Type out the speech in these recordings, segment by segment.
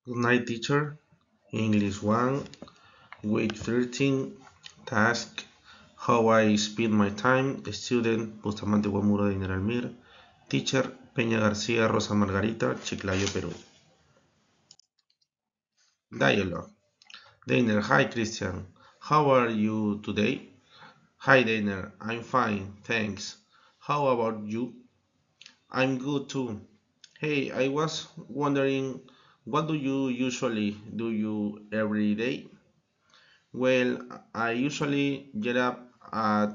Good night, teacher. English 1, week 13, task How I spend my time. Student Bustamante Guamuro de Almir. Teacher Peña García Rosa Margarita, Chiclayo, Perú. Dialogue. Dainer, hi Christian. How are you today? Hi Dainer, I'm fine, thanks. How about you? I'm good too. Hey, I was wondering, what do you usually do every day? Well, I usually get up at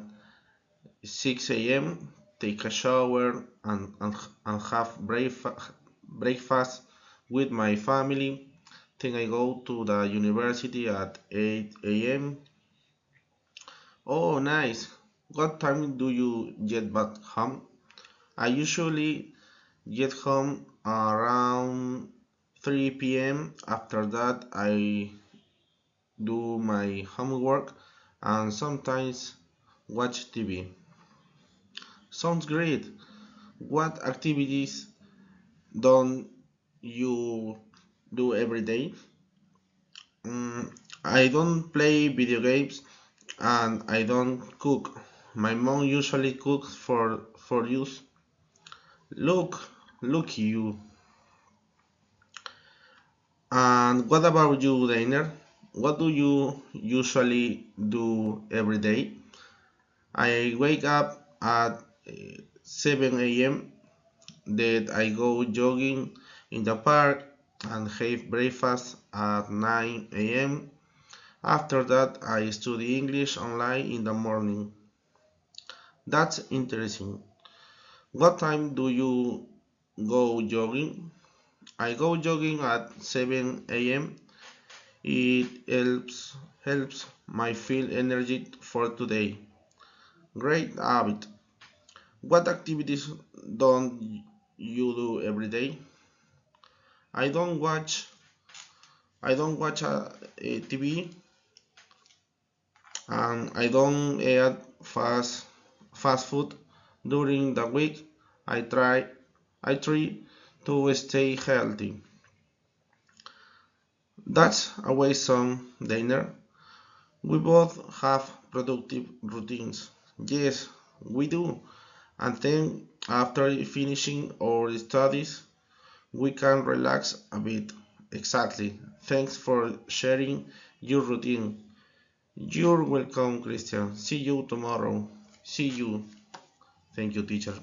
6 a.m., take a shower, and have breakfast with my family. Then I go to the university at 8 a.m. Oh, nice. What time do you get back home? I usually get home around 3 p.m. After that, I do my homework and sometimes watch TV. Sounds great. What activities don't you do every day? I don't play video games and I don't cook. My mom usually cooks for use. Look you. And what about you, Dainer? What do you usually do every day? I wake up at 7 a.m. Then I go jogging in the park and have breakfast at 9 a.m. After that, I study English online in the morning. That's interesting. What time do you go jogging? I go jogging at 7 a.m. It helps my feel energy for today. Great habit. What activities don't you do every day? I don't watch I don't watch TV and I don't eat fast food during the week. I try I try to stay healthy. That's a awesome dinner. We both have productive routines. Yes, we do. And then after finishing our studies, we can relax a bit. Exactly. Thanks for sharing your routine. You're welcome, Christian. See you tomorrow. See you. Thank you, teacher.